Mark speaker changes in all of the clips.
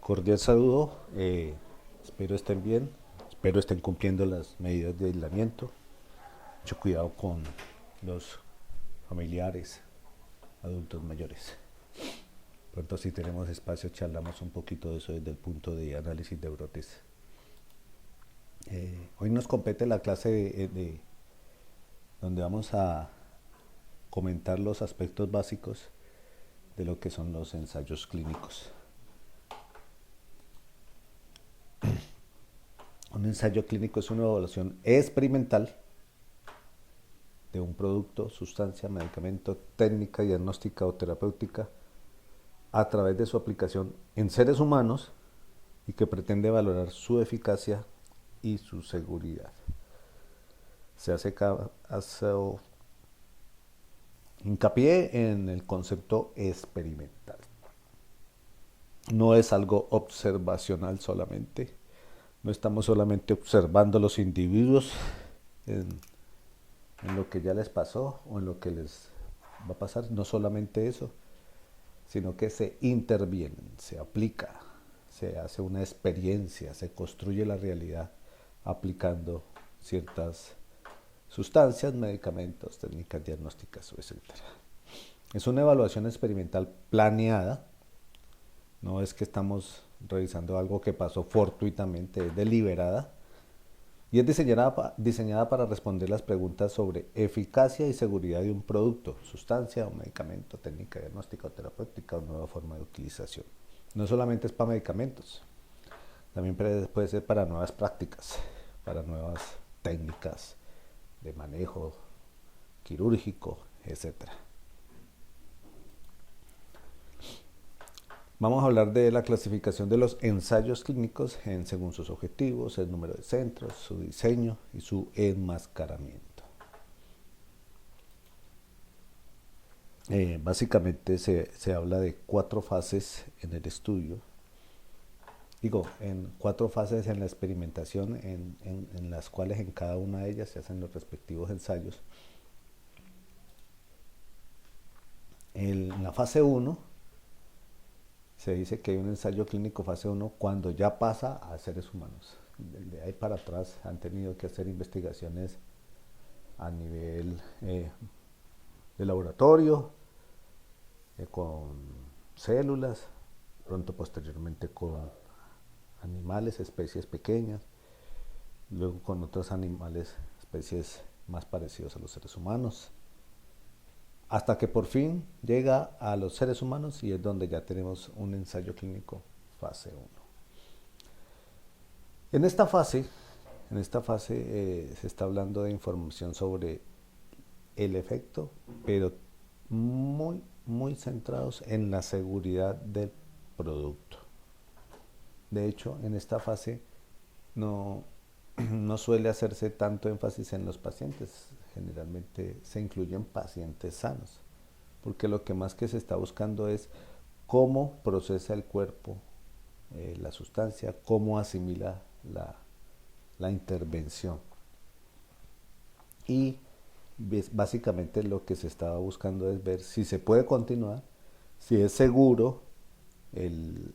Speaker 1: Cordial saludo, espero estén bien, espero estén cumpliendo las medidas de aislamiento. Mucho cuidado con los familiares, adultos mayores. Pronto si tenemos espacio charlamos un poquito de eso desde el punto de análisis de brotes. Hoy nos compete la clase donde vamos a comentar los aspectos básicos de lo que son los ensayos clínicos. Un ensayo clínico es una evaluación experimental de un producto, sustancia, medicamento, técnica diagnóstica o terapéutica a través de su aplicación en seres humanos y que pretende valorar su eficacia y su seguridad. Se hace hincapié en el concepto experimental. No es algo observacional solamente. No estamos solamente observando los individuos en lo que ya les pasó o en lo que les va a pasar. No solamente eso, sino que se intervienen, se aplica, se hace una experiencia, se construye la realidad aplicando ciertas sustancias, medicamentos, técnicas diagnósticas, etc. Es una evaluación experimental planeada, no es que estamos revisando algo que pasó fortuitamente, es deliberada y es diseñada para responder las preguntas sobre eficacia y seguridad de un producto, sustancia o medicamento, técnica diagnóstica o terapéutica o nueva forma de utilización. No solamente es para medicamentos, también puede ser para nuevas prácticas, para nuevas técnicas de manejo quirúrgico, etc. Vamos a hablar de la clasificación de los ensayos clínicos según sus objetivos, el número de centros, su diseño y su enmascaramiento. Básicamente se habla de 4 fases en el estudio. En 4 fases en la experimentación, en las cuales en cada una de ellas se hacen los respectivos ensayos. En la fase 1 se dice que hay un ensayo clínico fase 1 cuando ya pasa a seres humanos. De ahí para atrás han tenido que hacer investigaciones a nivel de laboratorio, con células, pronto posteriormente con animales, especies pequeñas, luego con otros animales, especies más parecidos a los seres humanos, hasta que por fin llega a los seres humanos y es donde ya tenemos un ensayo clínico fase 1. En esta fase se está hablando de información sobre el efecto, pero muy centrados en la seguridad del producto. De hecho, en esta fase no suele hacerse tanto énfasis en los pacientes, generalmente se incluyen pacientes sanos, porque lo que más que se está buscando es cómo procesa el cuerpo la sustancia, cómo asimila la intervención. Y básicamente lo que se estaba buscando es ver si se puede continuar, si es seguro el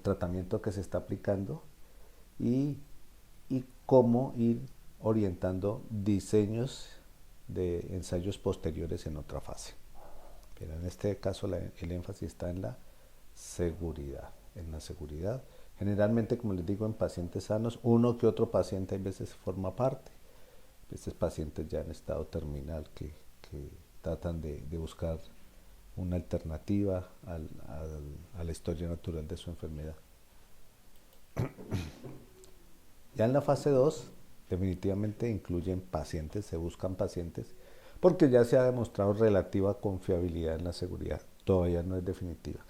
Speaker 1: tratamiento que se está aplicando y cómo ir orientando diseños de ensayos posteriores en otra fase. Pero en este caso el énfasis está en la seguridad. Generalmente, como les digo, en pacientes sanos, uno que otro paciente a veces forma parte. A veces pacientes ya en estado terminal que tratan de buscar una alternativa a la historia natural de su enfermedad. Ya en la fase 2, definitivamente incluyen pacientes, se buscan pacientes, porque ya se ha demostrado relativa confiabilidad en la seguridad, todavía no es definitiva.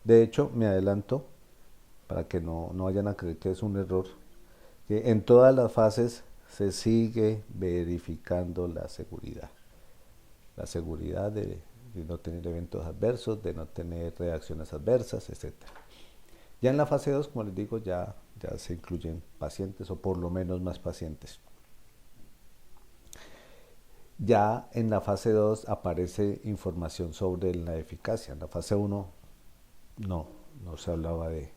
Speaker 1: De hecho, me adelanto, para que no vayan a creer que es un error, que en todas las fases se sigue verificando la seguridad de no tener eventos adversos, de no tener reacciones adversas, etc. Ya en la fase 2, como les digo, ya se incluyen pacientes o por lo menos más pacientes. Ya en la fase 2 aparece información sobre la eficacia. En la fase 1 no se hablaba de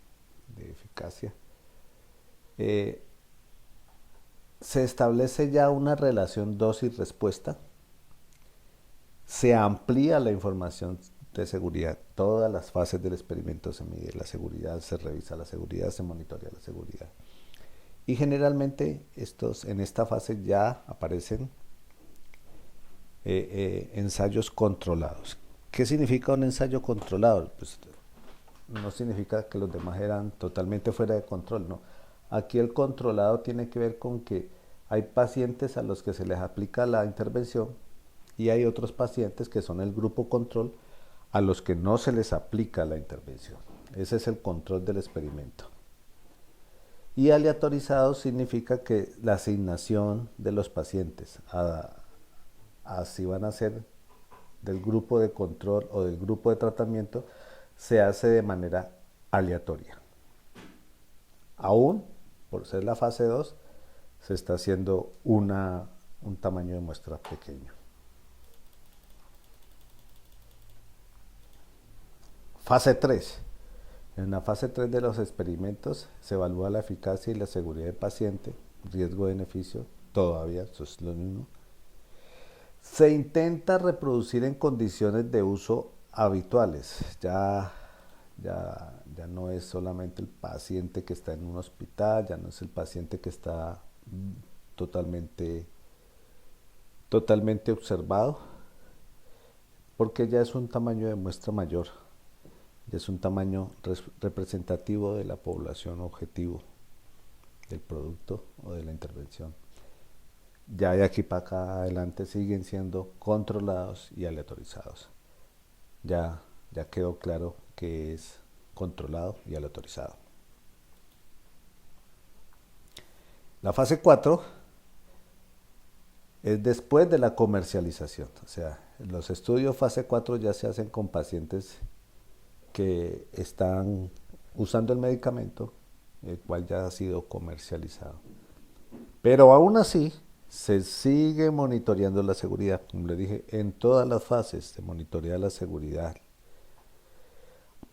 Speaker 1: de eficacia, eh, se establece ya una relación dosis-respuesta, se amplía la información de seguridad, todas las fases del experimento se mide la seguridad, se revisa la seguridad, se monitorea la seguridad. Y generalmente en esta fase ya aparecen ensayos controlados. ¿Qué significa un ensayo controlado? Pues no significa que los demás eran totalmente fuera de control, no. Aquí el controlado tiene que ver con que hay pacientes a los que se les aplica la intervención y hay otros pacientes que son el grupo control a los que no se les aplica la intervención. Ese es el control del experimento. Y aleatorizado significa que la asignación de los pacientes a si van a ser del grupo de control o del grupo de tratamiento se hace de manera aleatoria. Aún, por ser la fase 2, se está haciendo un tamaño de muestra pequeño. Fase 3. En la fase 3 de los experimentos se evalúa la eficacia y la seguridad del paciente, riesgo-beneficio, todavía, eso es lo mismo. Se intenta reproducir en condiciones de uso habituales. Ya no es solamente el paciente que está en un hospital, ya no es el paciente que está totalmente observado, porque ya es un tamaño de muestra mayor, ya es un tamaño representativo de la población objetivo del producto o de la intervención. Ya de aquí para acá adelante siguen siendo controlados y aleatorizados. Ya quedó claro que es controlado y aleatorizado. La fase 4 es después de la comercialización. O sea, los estudios fase 4 ya se hacen con pacientes que están usando el medicamento, el cual ya ha sido comercializado. Pero aún así, se sigue monitoreando la seguridad. Como le dije, en todas las fases se monitorea la seguridad.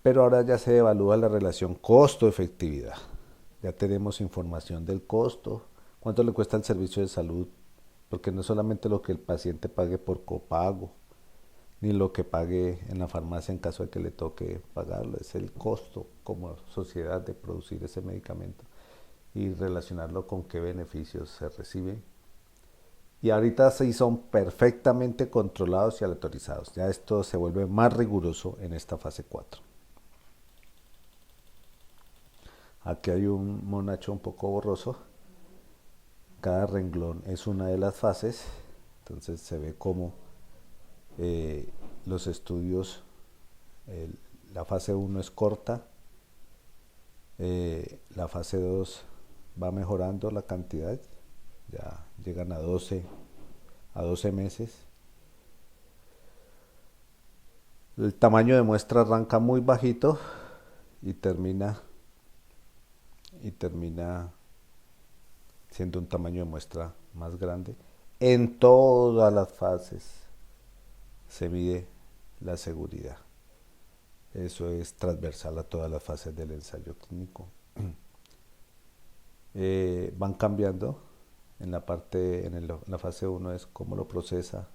Speaker 1: Pero ahora ya se evalúa la relación costo-efectividad. Ya tenemos información del costo, cuánto le cuesta el servicio de salud, porque no es solamente lo que el paciente pague por copago, ni lo que pague en la farmacia en caso de que le toque pagarlo, es el costo como sociedad de producir ese medicamento y relacionarlo con qué beneficios se reciben. Y ahorita sí son perfectamente controlados y aleatorizados. Ya esto se vuelve más riguroso en esta fase 4. Aquí hay un monacho un poco borroso. Cada renglón es una de las fases. Entonces se ve cómo los estudios, la fase 1 es corta, la fase 2 va mejorando la cantidad, ya llegan a 12 meses. El tamaño de muestra arranca muy bajito y termina siendo un tamaño de muestra más grande. En todas las fases se mide la seguridad. Eso es transversal a todas las fases del ensayo clínico. Van cambiando. En la fase 1 es cómo lo procesa,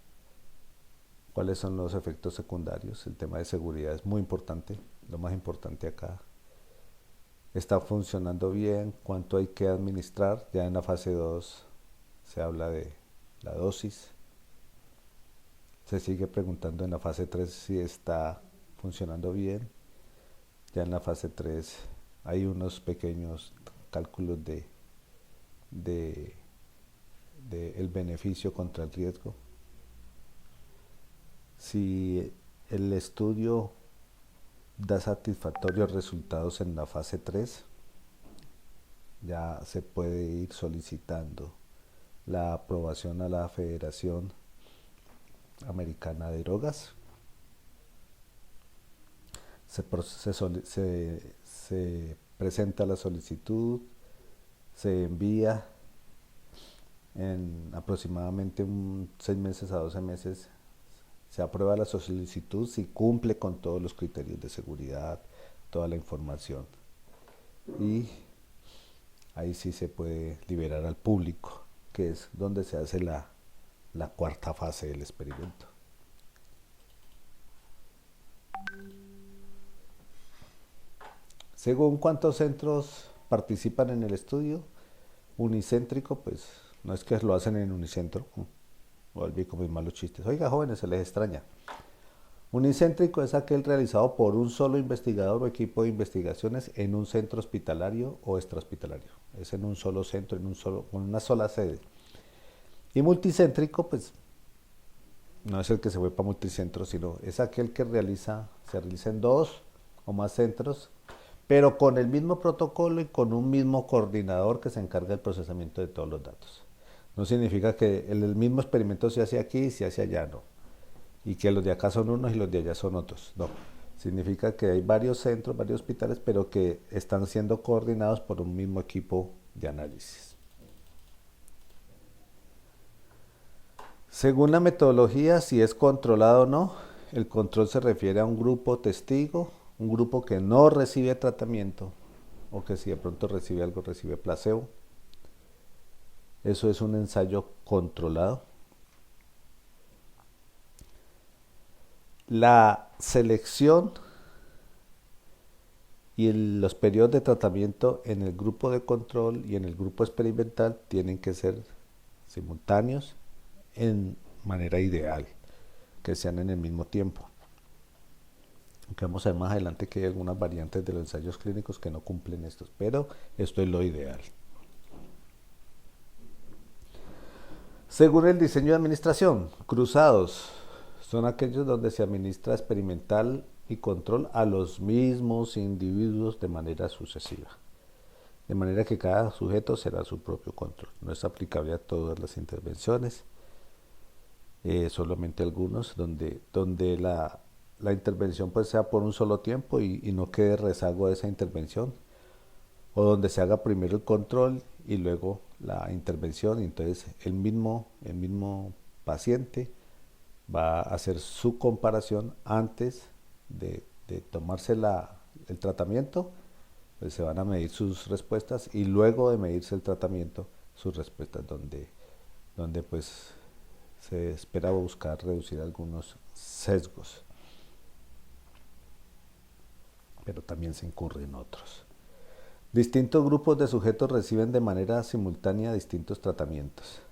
Speaker 1: cuáles son los efectos secundarios. El tema de seguridad es muy importante, lo más importante acá. Está funcionando bien, cuánto hay que administrar. Ya en la fase 2 se habla de la dosis. Se sigue preguntando en la fase 3 si está funcionando bien. Ya en la fase 3 hay unos pequeños cálculos de el beneficio contra el riesgo. Si el estudio da satisfactorios resultados en la fase 3, ya se puede ir solicitando la aprobación a la Federación Americana de Drogas. Se presenta la solicitud, se envía en aproximadamente 6 meses a 12 meses. Se aprueba la solicitud si cumple con todos los criterios de seguridad, toda la información. y ahí sí se puede liberar al público, que es donde se hace la cuarta fase del experimento. Según cuántos centros participan en el estudio, unicéntrico, pues no es que lo hacen en unicentro, volví con mis malos chistes. Oiga, jóvenes, se les extraña. Unicéntrico es aquel realizado por un solo investigador o equipo de investigaciones en un centro hospitalario o extrahospitalario. Es en un solo centro, con una sola sede. Y multicéntrico, pues no es el que se fue para multicentro, sino es aquel que se realiza en dos o más centros, pero con el mismo protocolo y con un mismo coordinador que se encarga del procesamiento de todos los datos. No significa que el mismo experimento se hace aquí y se hace allá, no. Y que los de acá son unos y los de allá son otros, no. Significa que hay varios centros, varios hospitales, pero que están siendo coordinados por un mismo equipo de análisis. Según la metodología, si es controlado o no, el control se refiere a un grupo testigo, un grupo que no recibe tratamiento, o que si de pronto recibe algo, recibe placebo. Eso es un ensayo controlado. La selección y los periodos de tratamiento en el grupo de control y en el grupo experimental tienen que ser simultáneos en manera ideal, que sean en el mismo tiempo. Aunque vamos a ver más adelante que hay algunas variantes de los ensayos clínicos que no cumplen estos, pero esto es lo ideal. Según el diseño de administración, cruzados son aquellos donde se administra experimental y control a los mismos individuos de manera sucesiva. De manera que cada sujeto será su propio control. No es aplicable a todas las intervenciones, solamente algunos donde la intervención pues sea por un solo tiempo y no quede rezago de esa intervención, o donde se haga primero el control y luego la intervención, y entonces el mismo paciente va a hacer su comparación antes de tomarse el tratamiento, pues se van a medir sus respuestas y luego de medirse el tratamiento, sus respuestas, donde pues se espera buscar reducir algunos sesgos, pero también se incurre en otros. Distintos grupos de sujetos reciben de manera simultánea distintos tratamientos.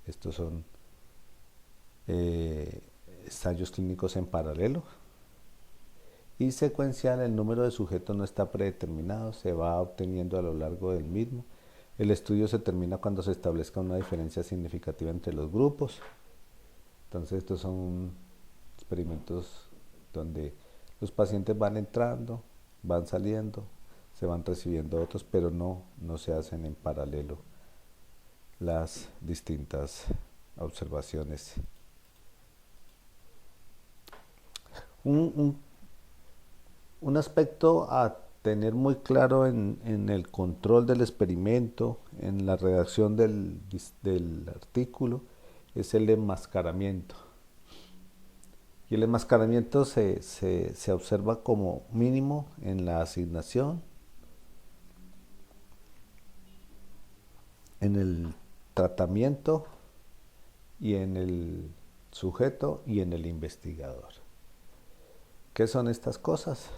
Speaker 1: Estos son ensayos clínicos en paralelo. Y secuencial, el número de sujetos no está predeterminado, se va obteniendo a lo largo del mismo. El estudio se termina cuando se establezca una diferencia significativa entre los grupos. Entonces estos son experimentos donde los pacientes van entrando, van saliendo, se van recibiendo otros, pero no se hacen en paralelo las distintas observaciones. Un aspecto a tener muy claro en el control del experimento, en la redacción del artículo, es el enmascaramiento. Y el enmascaramiento se observa como mínimo en la asignación, en el tratamiento y en el sujeto y en el investigador. ¿Qué son estas cosas?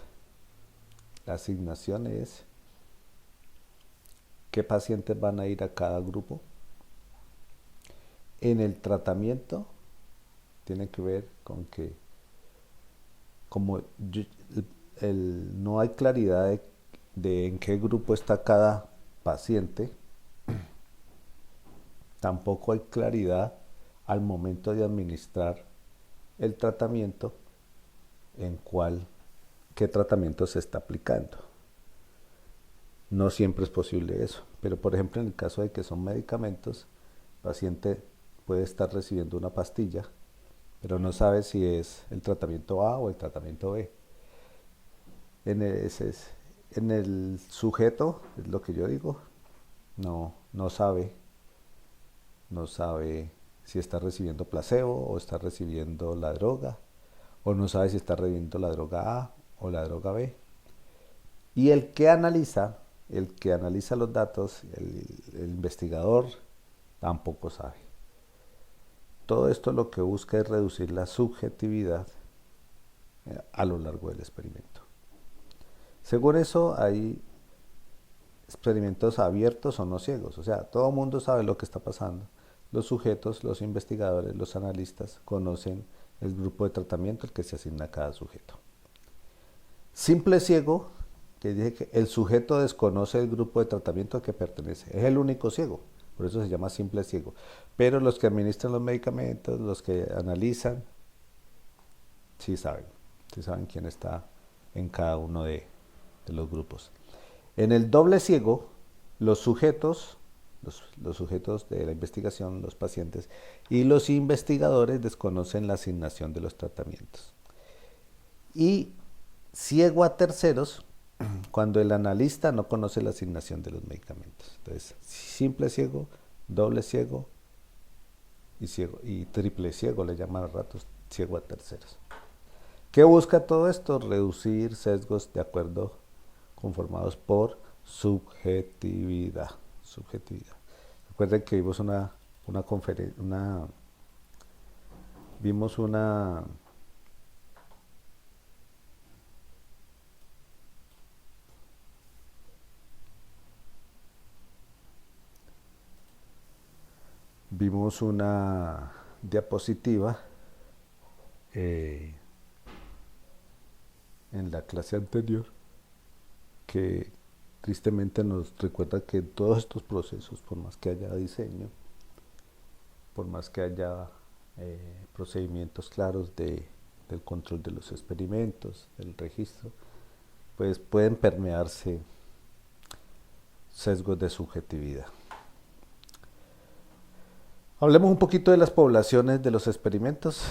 Speaker 1: La asignación es qué pacientes van a ir a cada grupo. En el tratamiento tiene que ver con que como no hay claridad de en qué grupo está cada paciente, tampoco hay claridad al momento de administrar el tratamiento en qué tratamiento se está aplicando. No siempre es posible eso, pero por ejemplo en el caso de que son medicamentos, el paciente puede estar recibiendo una pastilla, pero no sabe si es el tratamiento A o el tratamiento B. En el sujeto, es lo que yo digo, no sabe si está recibiendo placebo o está recibiendo la droga, o no sabe si está recibiendo la droga A o la droga B. Y el que analiza el que analiza los datos, el investigador, tampoco sabe. Todo esto lo que busca es reducir la subjetividad a lo largo del experimento. Según eso, hay experimentos abiertos o no ciegos, o sea, todo el mundo sabe lo que está pasando. Los sujetos, los investigadores, los analistas conocen el grupo de tratamiento al que se asigna a cada sujeto. Simple ciego, que dice que el sujeto desconoce el grupo de tratamiento al que pertenece, es el único ciego, por eso se llama simple ciego. Pero los que administran los medicamentos, los que analizan, sí saben quién está en cada uno de los grupos. En el doble ciego, los sujetos de la investigación, los pacientes y los investigadores desconocen la asignación de los tratamientos. Y ciego a terceros, cuando el analista no conoce la asignación de los medicamentos. Entonces, simple ciego, doble ciego y triple ciego, le llaman a ratos ciego a terceros. ¿Qué busca todo esto? Reducir sesgos de acuerdo conformados por subjetividad. Recuerden que vimos una conferencia, vimos una diapositiva en la clase anterior que tristemente nos recuerda que todos estos procesos, por más que haya diseño, por más que haya procedimientos claros del control de los experimentos, del registro, pues pueden permearse sesgos de subjetividad. Hablemos un poquito de las poblaciones de los experimentos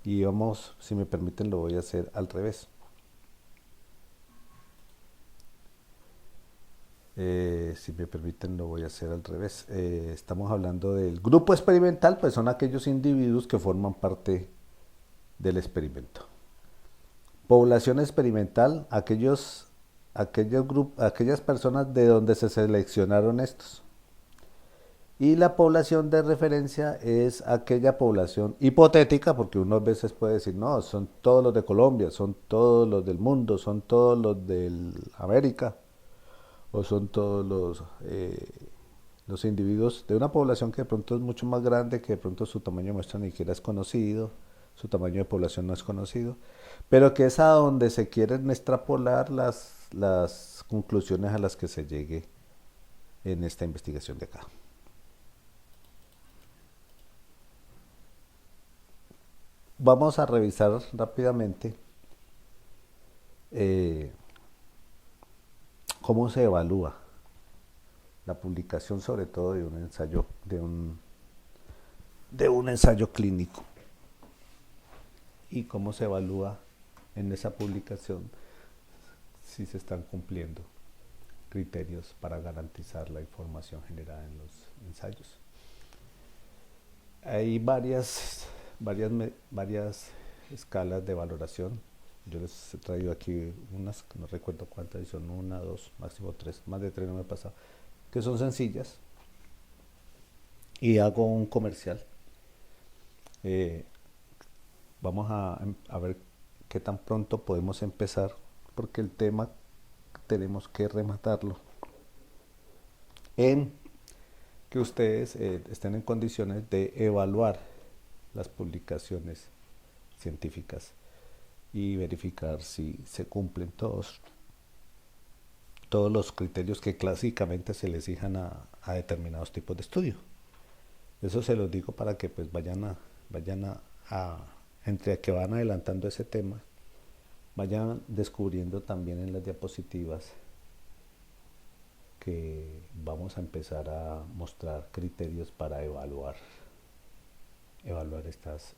Speaker 1: y vamos, si me permiten, lo voy a hacer al revés. Estamos hablando del grupo experimental, pues son aquellos individuos que forman parte del experimento. Población experimental, aquellas personas de donde se seleccionaron estos. Y la población de referencia es aquella población hipotética, porque uno a veces puede decir, no, son todos los de Colombia, son todos los del mundo, son todos los de América, o son todos los individuos de una población que de pronto es mucho más grande, que de pronto su tamaño de muestra ni siquiera es conocido, su tamaño de población no es conocido, pero que es a donde se quieren extrapolar las conclusiones a las que se llegue en esta investigación de acá. Vamos a revisar rápidamente cómo se evalúa la publicación, sobre todo de un ensayo, de un ensayo clínico, y cómo se evalúa en esa publicación si se están cumpliendo criterios para garantizar la información generada en los ensayos. Hay varias escalas de valoración. Yo les he traído aquí unas, no recuerdo cuántas, son una, dos, máximo tres, más de tres no me he pasado, que son sencillas. Y hago un comercial. Vamos a ver qué tan pronto podemos empezar, porque el tema tenemos que rematarlo en que ustedes estén en condiciones de evaluar las publicaciones científicas y verificar si se cumplen todos los criterios que clásicamente se les exijan a determinados tipos de estudio. Eso se los digo para que pues vayan entre que van adelantando ese tema, vayan descubriendo también en las diapositivas que vamos a empezar a mostrar criterios para evaluar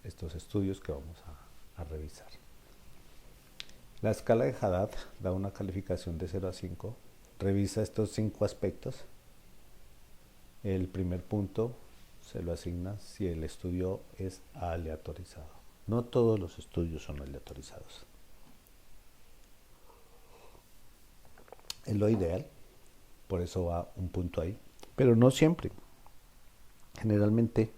Speaker 1: estos estudios que vamos a revisar. La escala de Haddad da una calificación de 0 a 5, revisa estos 5 aspectos. El primer punto se lo asigna si el estudio es aleatorizado. No todos los estudios son aleatorizados. Es lo ideal, por eso va un punto ahí. Pero no siempre. Generalmente,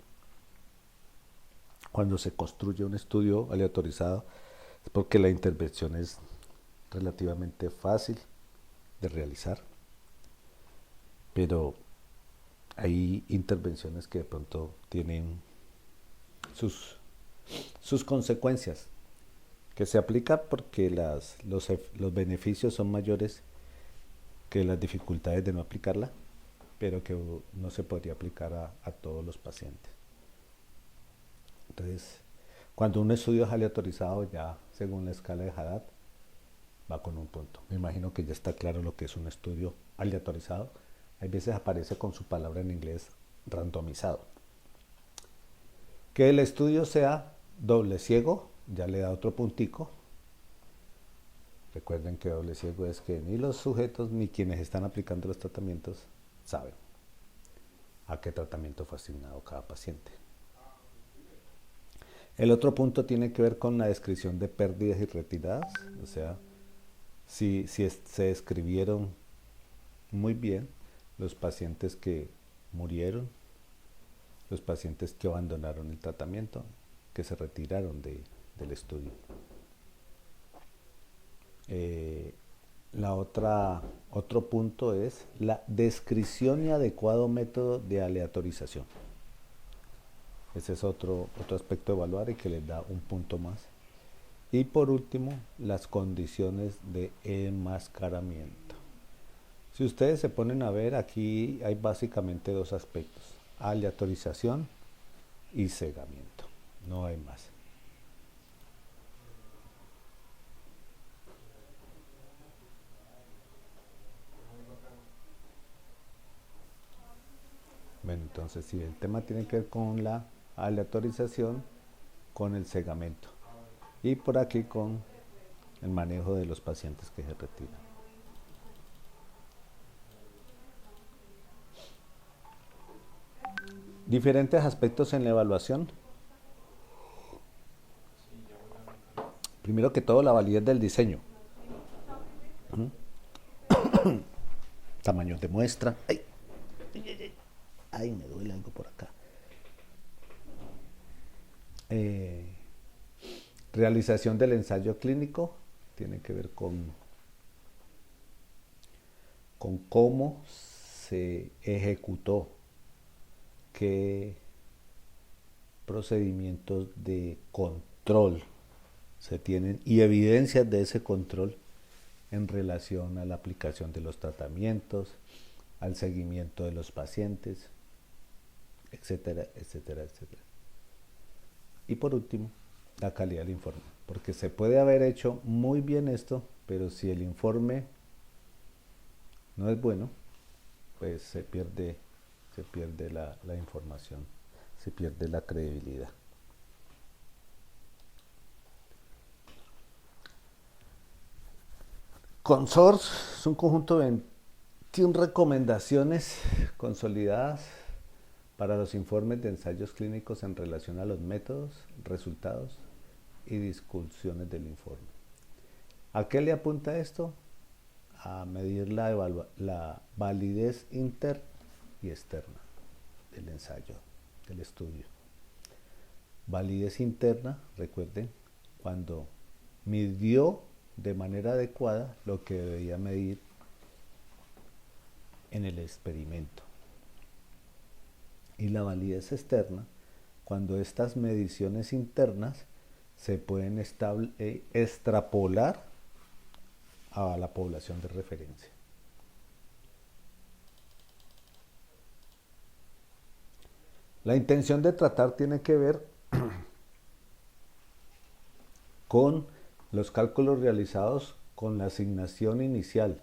Speaker 1: cuando se construye un estudio aleatorizado, es porque la intervención es relativamente fácil de realizar, pero hay intervenciones que de pronto tienen sus, sus consecuencias, que se aplica porque los beneficios son mayores que las dificultades de no aplicarla, pero que no se podría aplicar a todos los pacientes. Entonces, cuando un estudio es aleatorizado, ya según la escala de Haddad, va con un punto. Me imagino que ya está claro lo que es un estudio aleatorizado. Hay veces aparece con su palabra en inglés randomizado. Que el estudio sea doble ciego, ya le da otro puntico. Recuerden que doble ciego es que ni los sujetos ni quienes están aplicando los tratamientos saben a qué tratamiento fue asignado cada paciente. El otro punto tiene que ver con la descripción de pérdidas y retiradas, o sea, si se describieron muy bien los pacientes que murieron, los pacientes que abandonaron el tratamiento, que se retiraron del estudio. Otro punto es la descripción y adecuado método de aleatorización. Ese es otro aspecto a evaluar y que les da un punto más. Y por último, las condiciones de enmascaramiento. Si ustedes se ponen a ver, aquí hay básicamente dos aspectos: aleatorización y cegamiento. No hay más. Bueno, entonces sí, el tema tiene que ver con la aleatorización, con el cegamiento y por aquí con el manejo de los pacientes que se retiran. Diferentes aspectos en la evaluación. Primero que todo, la validez del diseño. Tamaños de muestra. Ay, me duele algo por acá. Realización del ensayo clínico. Tiene que ver con cómo se ejecutó, qué procedimientos de control se tienen y evidencias de ese control en relación a la aplicación de los tratamientos, al seguimiento de los pacientes, etcétera, etcétera, etcétera. Y por último, la calidad del informe, porque se puede haber hecho muy bien esto, pero si el informe no es bueno, pues se pierde la información, se pierde la credibilidad. CONSORS es un conjunto de 21 recomendaciones consolidadas para los informes de ensayos clínicos en relación a los métodos, resultados y discusiones del informe. ¿A qué le apunta esto? A medir la validez interna y externa del ensayo, del estudio. Validez interna, recuerden, cuando midió de manera adecuada lo que debía medir en el experimento. Y la validez externa, cuando estas mediciones internas se pueden extrapolar a la población de referencia. La intención de tratar tiene que ver con los cálculos realizados con la asignación inicial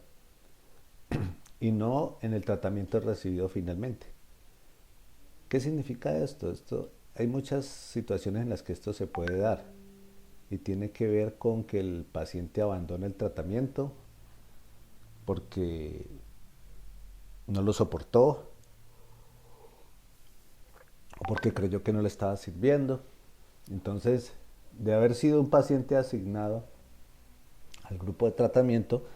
Speaker 1: y no en el tratamiento recibido finalmente. ¿Qué significa esto? Hay muchas situaciones en las que esto se puede dar y tiene que ver con que el paciente abandona el tratamiento porque no lo soportó o porque creyó que no le estaba sirviendo. Entonces, de haber sido un paciente asignado al grupo de tratamiento,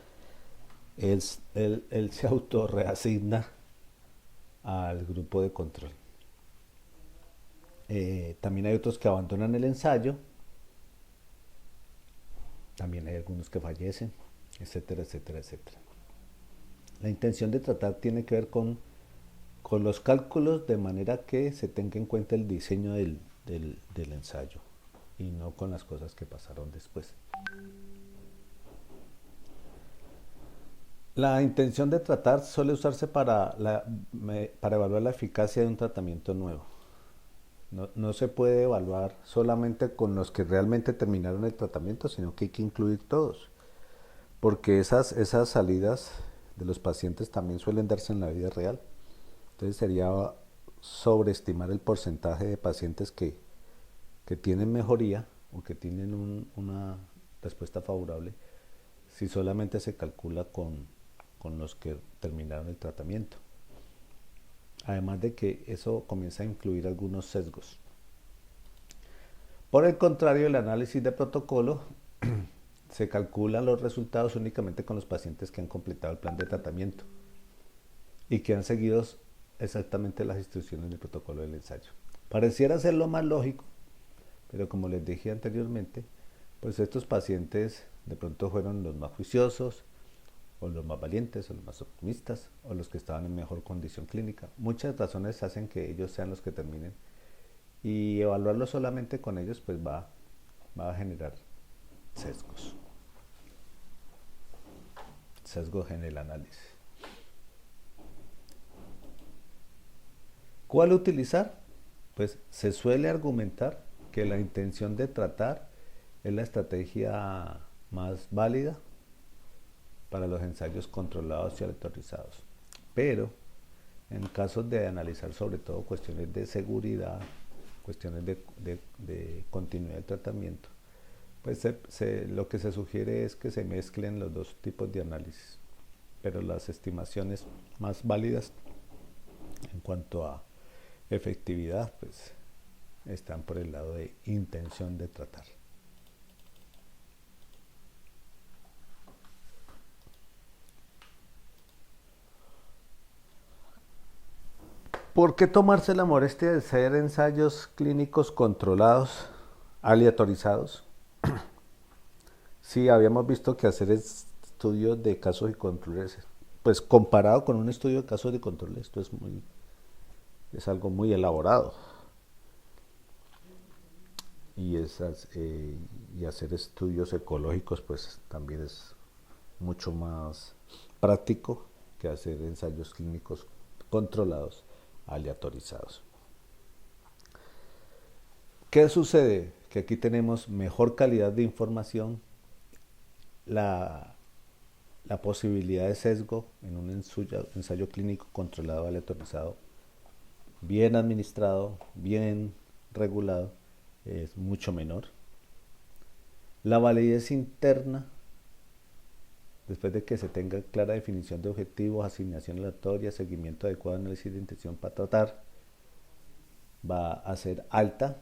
Speaker 1: él se autorreasigna al grupo de control. También hay otros que abandonan el ensayo, también hay algunos que fallecen, etcétera, etcétera, etcétera. La intención de tratar tiene que ver con los cálculos de manera que se tenga en cuenta el diseño del ensayo y no con las cosas que pasaron después. La intención de tratar suele usarse para evaluar la eficacia de un tratamiento nuevo. No se puede evaluar solamente con los que realmente terminaron el tratamiento, sino que hay que incluir todos, porque esas salidas de los pacientes también suelen darse en la vida real. Entonces sería sobreestimar el porcentaje de pacientes que tienen mejoría o que tienen una respuesta favorable si solamente se calcula con los que terminaron el tratamiento. Además de que eso comienza a incluir algunos sesgos. Por el contrario, el análisis de protocolo se calculan los resultados únicamente con los pacientes que han completado el plan de tratamiento y que han seguido exactamente las instrucciones del protocolo del ensayo. Pareciera ser lo más lógico, pero como les dije anteriormente, pues estos pacientes de pronto fueron los más juiciosos, o los más valientes, o los más optimistas, o los que estaban en mejor condición clínica. Muchas razones hacen que ellos sean los que terminen, y evaluarlo solamente con ellos pues va a generar sesgos en el análisis. ¿Cuál utilizar? Pues se suele argumentar que la intención de tratar es la estrategia más válida para los ensayos controlados y aleatorizados. Pero en casos de analizar sobre todo cuestiones de seguridad, cuestiones de continuidad del tratamiento, pues lo que se sugiere es que se mezclen los dos tipos de análisis, pero las estimaciones más válidas en cuanto a efectividad pues están por el lado de intención de tratar. ¿Por qué tomarse la molestia de hacer ensayos clínicos controlados, aleatorizados? Sí, habíamos visto que hacer estudios de casos y controles, pues comparado con un estudio de casos de control, esto es algo muy elaborado. Y hacer estudios ecológicos pues también es mucho más práctico que hacer ensayos clínicos controlados, aleatorizados. ¿Qué sucede? Que aquí tenemos mejor calidad de información, la posibilidad de sesgo en un ensayo clínico controlado, aleatorizado, bien administrado, bien regulado, es mucho menor. La validez interna, después de que se tenga clara definición de objetivos, asignación aleatoria, seguimiento adecuado, análisis de intención para tratar, va a ser alta.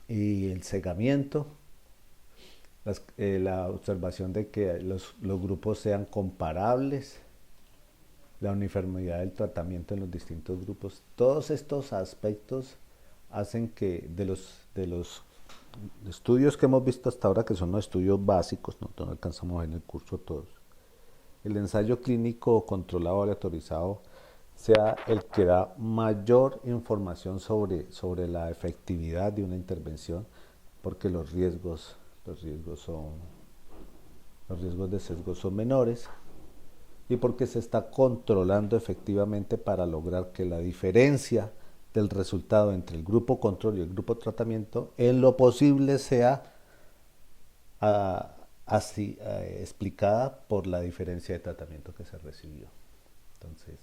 Speaker 1: Y el cegamiento, la observación de que los grupos sean comparables, la uniformidad del tratamiento en los distintos grupos, todos estos aspectos hacen que de los estudios que hemos visto hasta ahora, que son los estudios básicos, no alcanzamos a ver en el curso todos, el ensayo clínico controlado aleatorizado sea el que da mayor información sobre la efectividad de una intervención, porque los riesgos de sesgo son menores y porque se está controlando efectivamente para lograr que la diferencia del resultado entre el grupo control y el grupo tratamiento en lo posible sea explicada por la diferencia de tratamiento que se recibió. Entonces,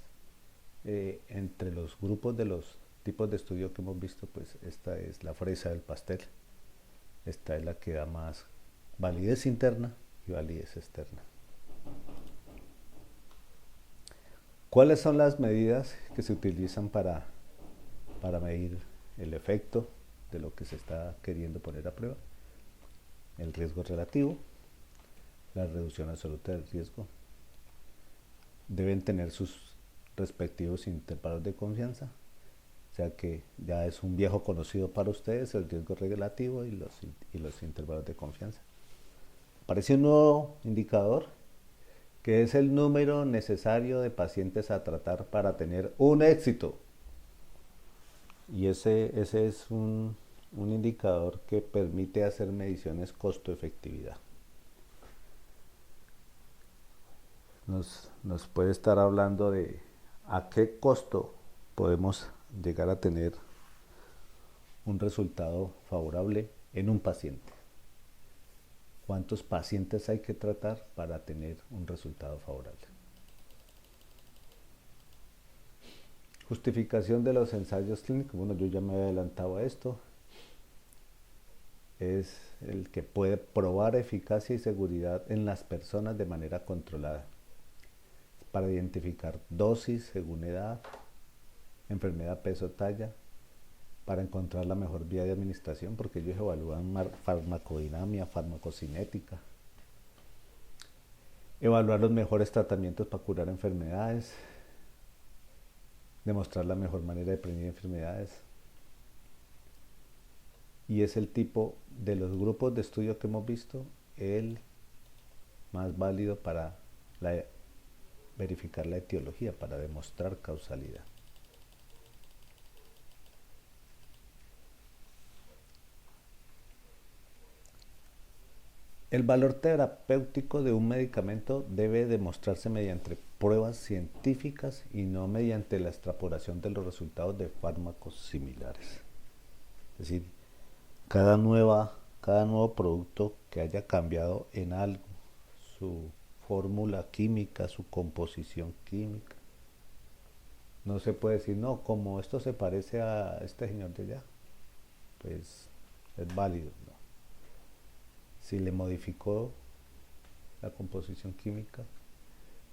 Speaker 1: entre los grupos de los tipos de estudio que hemos visto, pues esta es la fresa del pastel. Esta es la que da más validez interna y validez externa. ¿Cuáles son las medidas que se utilizan para medir el efecto de lo que se está queriendo poner a prueba? El riesgo relativo, la reducción absoluta del riesgo. Deben tener sus respectivos intervalos de confianza, o sea que ya es un viejo conocido para ustedes el riesgo relativo y los intervalos de confianza. Aparece un nuevo indicador que es el número necesario de pacientes a tratar para tener un éxito. Y ese es un indicador que permite hacer mediciones costo-efectividad. Nos puede estar hablando de a qué costo podemos llegar a tener un resultado favorable en un paciente. ¿Cuántos pacientes hay que tratar para tener un resultado favorable? Justificación de los ensayos clínicos. Bueno, yo ya me he adelantado a esto. Es el que puede probar eficacia y seguridad en las personas de manera controlada para identificar dosis según edad, enfermedad, peso, talla, para encontrar la mejor vía de administración, porque ellos evalúan farmacodinamia, farmacocinética, evaluar los mejores tratamientos para curar enfermedades, demostrar la mejor manera de prevenir enfermedades. Y es el tipo de los grupos de estudio que hemos visto el más válido para verificar la etiología, para demostrar causalidad. El valor terapéutico de un medicamento debe demostrarse mediante pruebas científicas y no mediante la extrapolación de los resultados de fármacos similares. Es decir, cada nuevo producto que haya cambiado en algo, su fórmula química, su composición química, no se puede decir, no, como esto se parece a este señor de allá, pues es válido, ¿no? Si le modificó la composición química,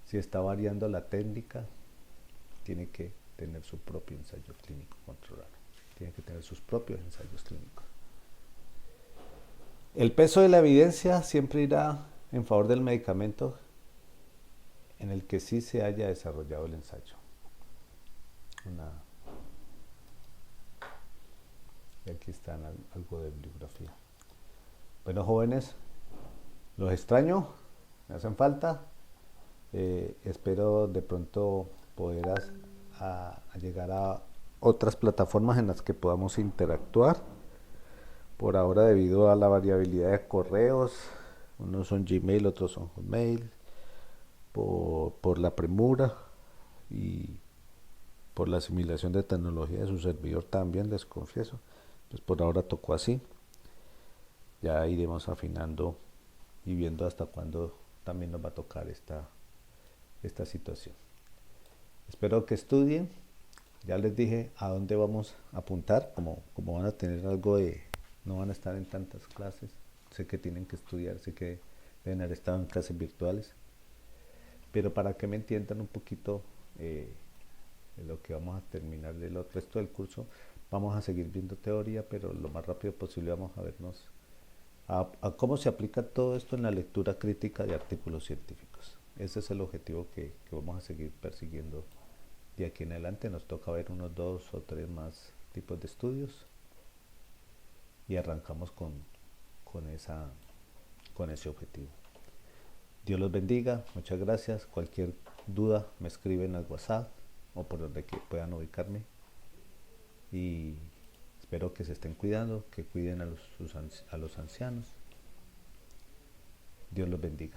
Speaker 1: si está variando la técnica, tiene que tener su propio ensayo clínico controlado, tiene que tener sus propios ensayos clínicos. El peso de la evidencia siempre irá en favor del medicamento en el que sí se haya desarrollado el ensayo. Y aquí está algo de bibliografía. Bueno, jóvenes, los extraño, me hacen falta. Espero de pronto poder llegar a otras plataformas en las que podamos interactuar. Por ahora, debido a la variabilidad de correos, unos son Gmail, otros son Hotmail, por la premura y por la asimilación de tecnología de su servidor también, les confieso, pues por ahora tocó así. Ya iremos afinando y viendo hasta cuándo también nos va a tocar esta situación. Espero que estudien. Ya les dije a dónde vamos a apuntar, como van a tener algo de, no van a estar en tantas clases. Sé que tienen que estudiar, sé que deben haber estado en clases virtuales, pero para que me entiendan un poquito de lo que vamos a terminar del resto del curso, vamos a seguir viendo teoría, pero lo más rápido posible vamos a vernos a cómo se aplica todo esto en la lectura crítica de artículos científicos. Ese es el objetivo que vamos a seguir persiguiendo de aquí en adelante. Nos toca ver unos 2 o 3 más tipos de estudios y arrancamos con ese objetivo. Dios los bendiga, muchas gracias. Cualquier duda me escriben al WhatsApp o por donde que puedan ubicarme, y espero que se estén cuidando, que cuiden a los ancianos. Dios los bendiga.